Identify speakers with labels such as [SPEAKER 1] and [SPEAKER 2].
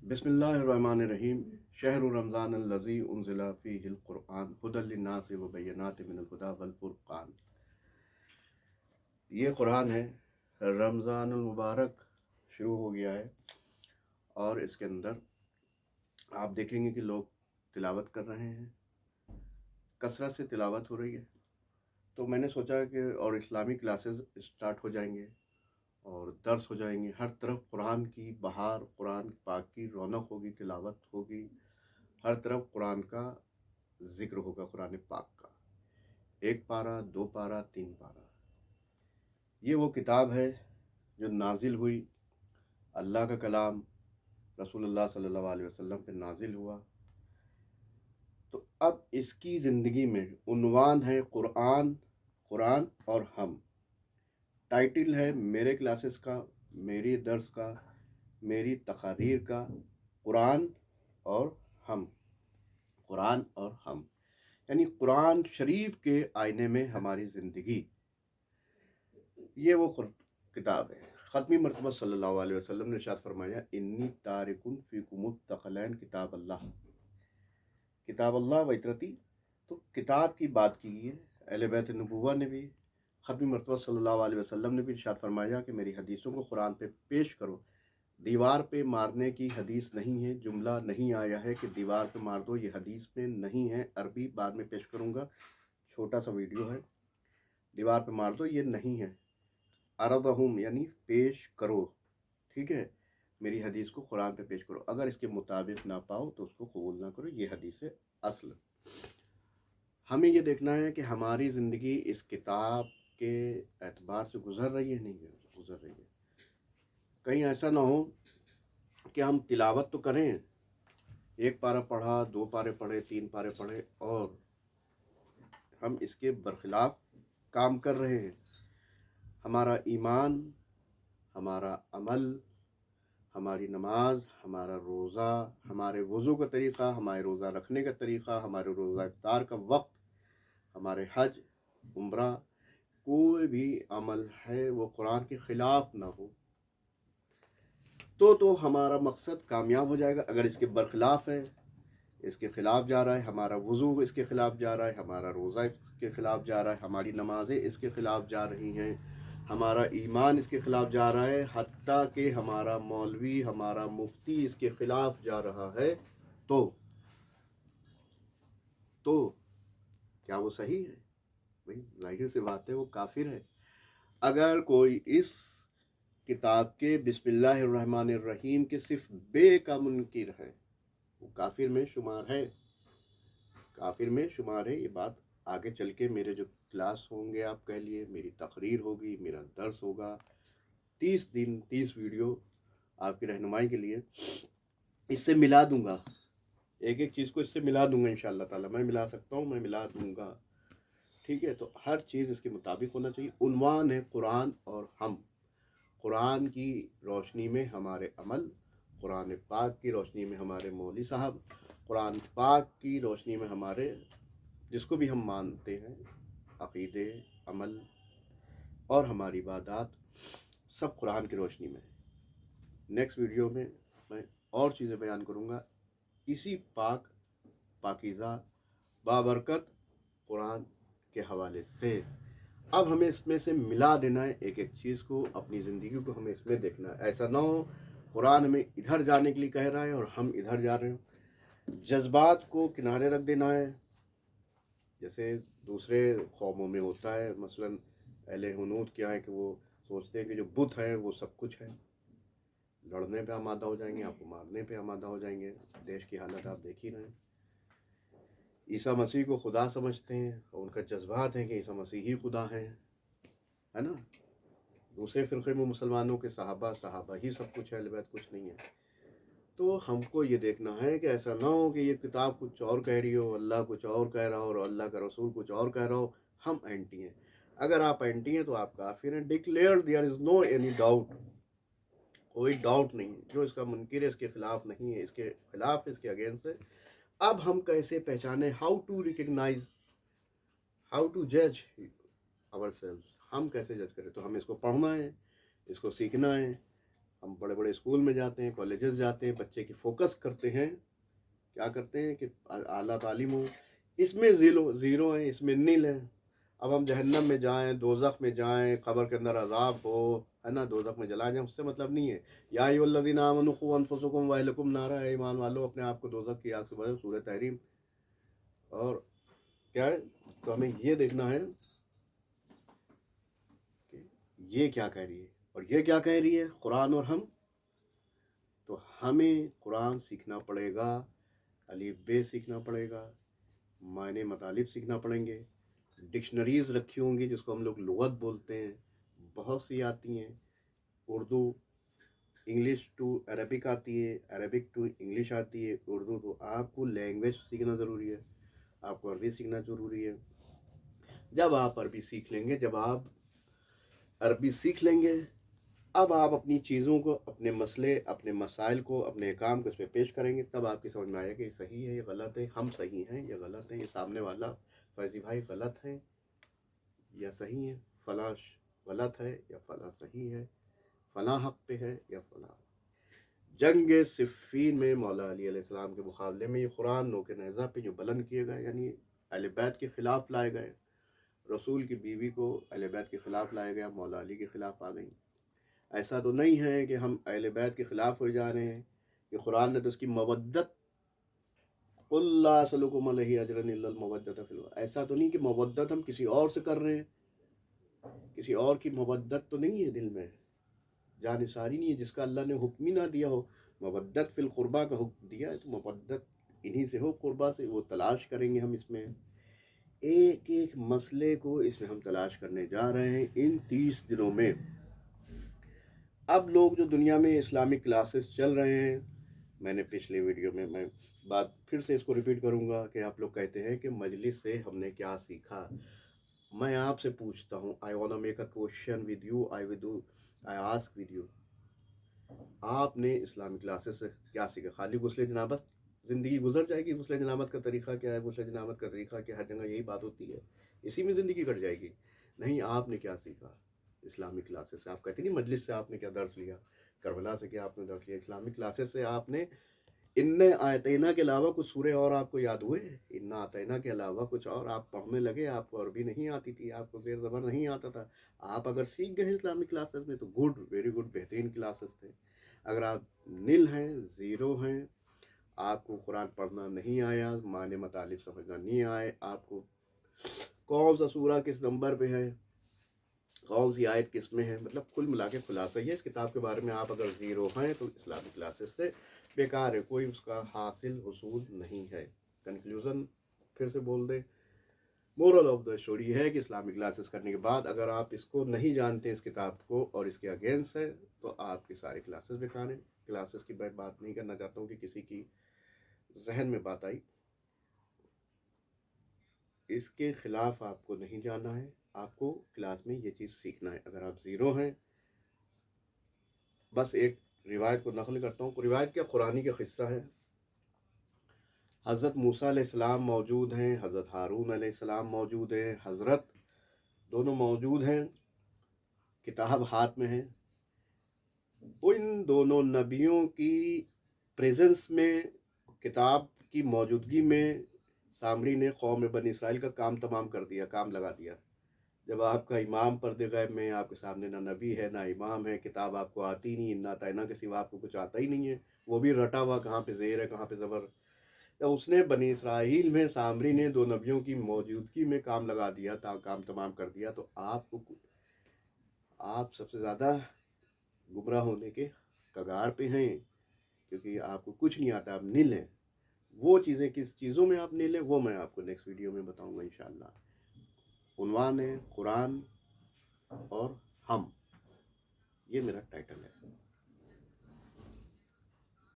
[SPEAKER 1] بسم اللہ الرحمن الرحیم شہر رمضان الذی انزل فیہ القرآن ھدی للناس وبینات من الھدی والفرقان۔ یہ قرآن ہے، رمضان المبارک شروع ہو گیا ہے اور اس کے اندر آپ دیکھیں گے کہ لوگ تلاوت کر رہے ہیں، کثرت سے تلاوت ہو رہی ہے۔ تو میں نے سوچا کہ اور اسلامی کلاسز اسٹارٹ ہو جائیں گے اور درس ہو جائیں گے، ہر طرف قرآن کی بہار، قرآن پاک کی رونق ہوگی، تلاوت ہوگی، ہر طرف قرآن کا ذکر ہوگا، قرآن پاک کا 1 پارہ 2 پارہ 3 پارہ۔ یہ وہ کتاب ہے جو نازل ہوئی، اللہ کا کلام رسول اللہ صلی اللہ علیہ وسلم پہ نازل ہوا۔ تو اب اس کی زندگی میں عنوان ہے قرآن، قرآن اور ہم۔ ٹائٹل ہے میرے کلاسز کا، میری درس کا، میری تقاریر کا، قرآن اور ہم۔ قرآن اور ہم یعنی قرآن شریف کے آئینے میں ہماری زندگی، یہ وہ کتاب ہے۔ ختمی مرتبہ صلی اللہ علیہ وسلم نے ارشاد فرمایا انی تارکن فیکم الثقلین کتاب اللہ، کتاب اللہ و اطرتی۔ تو کتاب کی بات کی ہے، اہل بیت نبوہ نے بھی، ختمی مرتبہ صلی اللہ علیہ وسلم نے بھی ارشاد فرمایا کہ میری حدیثوں کو قرآن پہ پیش کرو۔ دیوار پہ مارنے کی حدیث نہیں ہے، جملہ نہیں آیا ہے کہ دیوار پہ مار دو، یہ حدیث میں نہیں ہے، عربی بعد میں پیش کروں گا، چھوٹا سا ویڈیو ہے۔ دیوار پہ مار دو یہ نہیں ہے، عرضہم یعنی پیش کرو، ٹھیک ہے، میری حدیث کو قرآن پہ پیش کرو، اگر اس کے مطابق نہ پاؤ تو اس کو قبول نہ کرو، یہ حدیث ہے اصل۔ ہمیں یہ دیکھنا ہے کہ ہماری زندگی اس کتاب کے اعتبار سے گزر رہی ہے، نہیں گزر رہی ہے۔ کہیں ایسا نہ ہو کہ ہم تلاوت تو کریں، 1 پارہ پڑھا، 2 پارے پڑھے، 3 پارے پڑھے، اور ہم اس کے برخلاف کام کر رہے ہیں۔ ہمارا ایمان، ہمارا عمل، ہماری نماز، ہمارا روزہ، ہمارے وضو کا طریقہ، ہمارے روزہ رکھنے کا طریقہ، ہمارے روزہ افطار کا وقت، ہمارے حج، عمرہ، کوئی بھی عمل ہے وہ قرآن کے خلاف نہ ہو تو ہمارا مقصد کامیاب ہو جائے گا۔ اگر اس کے برخلاف ہے، اس کے خلاف جا رہا ہے، ہمارا وضو اس کے خلاف جا رہا ہے، ہمارا روزہ اس کے خلاف جا رہا ہے، ہماری نمازیں اس کے خلاف جا رہی ہیں، ہمارا ایمان اس کے خلاف جا رہا ہے، حتیٰ کہ ہمارا مولوی، ہمارا مفتی اس کے خلاف جا رہا ہے، تو کیا وہ صحیح ہے؟ بھئی ظاہر سی بات ہے وہ کافر ہے۔ اگر کوئی اس کتاب کے بسم اللہ الرحمن الرحیم کے صرف بے کا منکر ہے، وہ کافر میں شمار ہے، کافر میں شمار ہے۔ یہ بات آگے چل کے میرے جو کلاس ہوں گے، آپ کہہ لیے، میری تقریر ہوگی، میرا درس ہوگا، 30 دن 30 ویڈیو آپ کی رہنمائی کے لیے اس سے ملا دوں گا، ایک ایک چیز کو اس سے ملا دوں گا انشاءاللہ تعالی، میں ملا سکتا ہوں، میں ملا دوں گا، ٹھیک ہے۔ تو ہر چیز اس کے مطابق ہونا چاہیے۔ عنوان ہے قرآن اور ہم۔ قرآن کی روشنی میں ہمارے عمل، قرآن پاک کی روشنی میں ہمارے مولوی صاحب، قرآن پاک کی روشنی میں ہمارے جس کو بھی ہم مانتے ہیں، عقیدے، عمل اور ہماری عبادات، سب قرآن کی روشنی میں۔ نیکسٹ ویڈیو میں میں اور چیزیں بیان کروں گا اسی پاکیزہ بابرکت قرآن کے حوالے سے۔ اب ہمیں اس میں سے ملا دینا ہے ایک ایک چیز کو، اپنی زندگی کو ہمیں اس میں دیکھنا ہے۔ ایسا نہ ہو قرآن ہمیں ادھر جانے کے لیے کہہ رہا ہے اور ہم ادھر جا رہے ہیں۔ جذبات کو کنارے رکھ دینا ہے، جیسے دوسرے قوموں میں ہوتا ہے، مثلا اہل ہنود کیا ہے کہ وہ سوچتے ہیں کہ جو بت ہیں وہ سب کچھ ہے، لڑنے پہ آمادہ ہو جائیں گے، آپ کو مارنے پہ آمادہ ہو جائیں گے۔ دیش کی حالت آپ دیکھ ہی رہے ہیں۔ عیسیٰ مسیح کو خدا سمجھتے ہیں اور ان کا جذبات ہے کہ عیسیٰ مسیح ہی خدا ہے نا۔ دوسرے فرقے میں مسلمانوں کے صحابہ ہی سب کچھ ہے، اہل بیت کچھ نہیں ہے۔ تو ہم کو یہ دیکھنا ہے کہ ایسا نہ ہو کہ یہ کتاب کچھ اور کہہ رہی ہو، اللہ کچھ اور کہہ رہا ہو اور اللہ کا رسول کچھ اور کہہ رہا ہو، ہم اینٹی ہیں۔ اگر آپ اینٹی ہیں تو آپ کافر ہیں۔ Declare there is no any doubt, کوئی ڈاؤٹ نہیں، جو اس کا منکر ہے اس کے خلاف نہیں ہے، اس کے خلاف، اس کے اگینسٹ ہے۔ اب ہم کیسے پہچانیں، how to recognise, how to جج آور سیلوز، ہم کیسے جج کریں؟ تو ہمیں اس کو پڑھنا ہے، اس کو سیکھنا ہے، ہم بڑے بڑے اسکول میں جاتے ہیں، کالجز جاتے ہیں، بچے کی فوکس کرتے ہیں، کیا کرتے ہیں کہ اعلیٰ تعلیم ہو، اس میں زیرو ہیں، اس میں نل ہے. اب ہم جہنم میں جائیں، دوزخ میں جائیں، قبر کے اندر عذاب ہو، ہے نا، دوزخ میں جلا جائیں، اس سے مطلب نہیں ہے. یا ایھا الذین آمنوا قوا انفسکم واہلکم نارا، اے ایمان والو اپنے آپ کو دوزخ کی آگ سے بچاؤ، سورہ تحریم. اور کیا ہے، تو ہمیں یہ دیکھنا ہے کہ یہ کیا کہہ رہی ہے اور یہ کیا کہہ رہی ہے، قرآن اور ہم. تو ہمیں قرآن سیکھنا پڑے گا، الف بے سیکھنا پڑے گا، معنی مطالب سیکھنا پڑیں گے. ڈکشنریز رکھی ہوں گی جس کو ہم لوگ لغت بولتے ہیں، بہت سی آتی ہیں. اردو انگلش ٹو عربک آتی ہے، عربک ٹو انگلش آتی ہے، اردو. تو آپ کو لینگویج سیکھنا ضروری ہے، آپ کو عربی سیکھنا ضروری ہے. جب آپ عربی سیکھ لیں گے، جب آپ عربی سیکھ لیں گے، اب آپ اپنی چیزوں کو، اپنے مسئلے، اپنے مسائل کو، اپنے کام کو اس پہ پیش کریں گے، تب آپ کی سمجھ میں آئے گا کہ یہ صحیح ہے، یہ غلط ہے، ہم صحیح ہیں، یہ غلط ہے، یہ سامنے والا فیضی بھائی غلط ہے یا صحیح ہے، فلاں غلط ہے یا فلاں صحیح ہے، فلاں حق پہ ہے یا فلاں. جنگ صفین میں مولا علی علیہ السلام کے مقابلے میں یہ قرآن نوک نیزہ پہ جو بلند کیے گئے، یعنی اہل بیت کے خلاف لائے گئے، رسول کی بیوی کو اہل بیت کے خلاف لایا گیا، مولا علی کے خلاف آ گئی. ایسا تو نہیں ہے کہ ہم اہل بیت کے خلاف ہو جا رہے ہیں، کہ قرآن نے تو اس کی مودت، قل لا اسألکم علیہ اجرا الا المودۃ فی القربى، ایسا تو نہیں کہ مودت ہم کسی اور سے کر رہے ہیں، کسی اور کی مودت تو نہیں ہے دل میں، جانثاری نہیں ہے جس کا اللہ نے حکم ہی نہ دیا ہو. مودت فی القربہ کا حکم دیا ہے، تو مودت انہی سے ہو، قربہ سے. وہ تلاش کریں گے ہم اس میں، ایک ایک مسئلے کو اس میں ہم تلاش کرنے جا رہے ہیں ان 30 دنوں میں. اب لوگ جو دنیا میں اسلامک کلاسز چل رہے ہیں، میں نے پچھلے ویڈیو میں بات پھر سے اس کو ریپیٹ کروں گا کہ آپ لوگ کہتے ہیں کہ مجلس سے ہم نے کیا سیکھا. میں آپ سے پوچھتا ہوں، I wanna make a question with you, I ask with you. آپ نے اسلامک کلاسز سے کیا سیکھا؟ خالی غسل جنابت زندگی گزر جائے گی؟ غسل جنابت کا طریقہ کیا ہے، غسل جنابت کا طریقہ کیا، ہر جگہ یہی بات ہوتی ہے، اسی میں زندگی کٹ جائے گی؟ نہیں، آپ نے کیا سیکھا اسلامک کلاسز سے؟ آپ کہتے نہیں مجلس سے آپ نے کیا درس لیا، کربلا سے کیا آپ نے درس لیا؟ اسلامک کلاسز سے آپ نے ان آیتینہ کے علاوہ کچھ سورے اور آپ کو یاد ہوئے؟ ان آیتینہ کے علاوہ کچھ اور آپ پڑھنے لگے؟ آپ کو عربی نہیں آتی تھی، آپ کو زیر زبر نہیں آتا تھا، آپ اگر سیکھ گئے اسلامک کلاسز میں تو گڈ، ویری گڈ، بہترین کلاسز تھے. اگر آپ نل ہیں، زیرو ہیں، آپ کو قرآن پڑھنا نہیں آیا، معنی مطالب سمجھنا نہیں آئے، آپ کو کون سا سورہ کس نمبر پہ ہے، کون سی آیت کس میں ہے، مطلب کل ملا کے خلاصہ یہ ہے اس کتاب کے بارے میں، آپ اگر زیرو ہیں تو اسلامک کلاسز سے بیکار ہے، کوئی اس کا حاصل حصول نہیں ہے. کنکلوژن پھر سے بول دیں، مورل آف دا اسٹوری ہے کہ اسلامک کلاسز کرنے کے بعد اگر آپ اس کو نہیں جانتے، اس کتاب کو، اور اس کے اگینسٹ ہے، تو آپ کی ساری کلاسز بیکار ہیں. کلاسز کی میں بات نہیں کرنا چاہتا ہوں کہ کسی کی ذہن میں بات آئی، اس کے خلاف آپ کو نہیں جانا ہے، آپ کو کلاس میں یہ چیز سیکھنا ہے. اگر آپ زیرو ہیں، بس ایک روایت کو نقل کرتا ہوں، روایت کیا، قرآنی کا قصہ ہے. حضرت موسیٰ علیہ السلام موجود ہیں، حضرت ہارون علیہ السلام موجود ہیں، حضرت دونوں موجود ہیں، کتاب ہاتھ میں ہے. ان دونوں نبیوں کی پریزنس میں، کتاب کی موجودگی میں، سامری نے قوم بنی اسرائیل کا کام تمام کر دیا، کام لگا دیا. جب آپ کا امام پردے غیب میں، آپ کے سامنے نہ نبی ہے نہ امام ہے، کتاب آپ کو آتی نہیں، نہ تعینہ کے سوا آپ کو کچھ آتا ہی نہیں ہے، وہ بھی رٹا ہوا، کہاں پہ زیر ہے کہاں پہ زبر. جب اس نے بنی اسرائیل میں سامری نے دو نبیوں کی موجودگی میں کام لگا دیا، کام تمام کر دیا، تو آپ سب سے زیادہ گمراہ ہونے کے کگار پہ ہیں، کیونکہ آپ کو کچھ نہیں آتا، آپ نل ہیں. وہ چیزیں کس چیزوں میں آپ نل ہیں، وہ میں آپ کو نیکسٹ ویڈیو میں بتاؤں گا انشاءاللہ. عنوان ہے قرآن اور ہم، یہ میرا ٹائٹل ہے.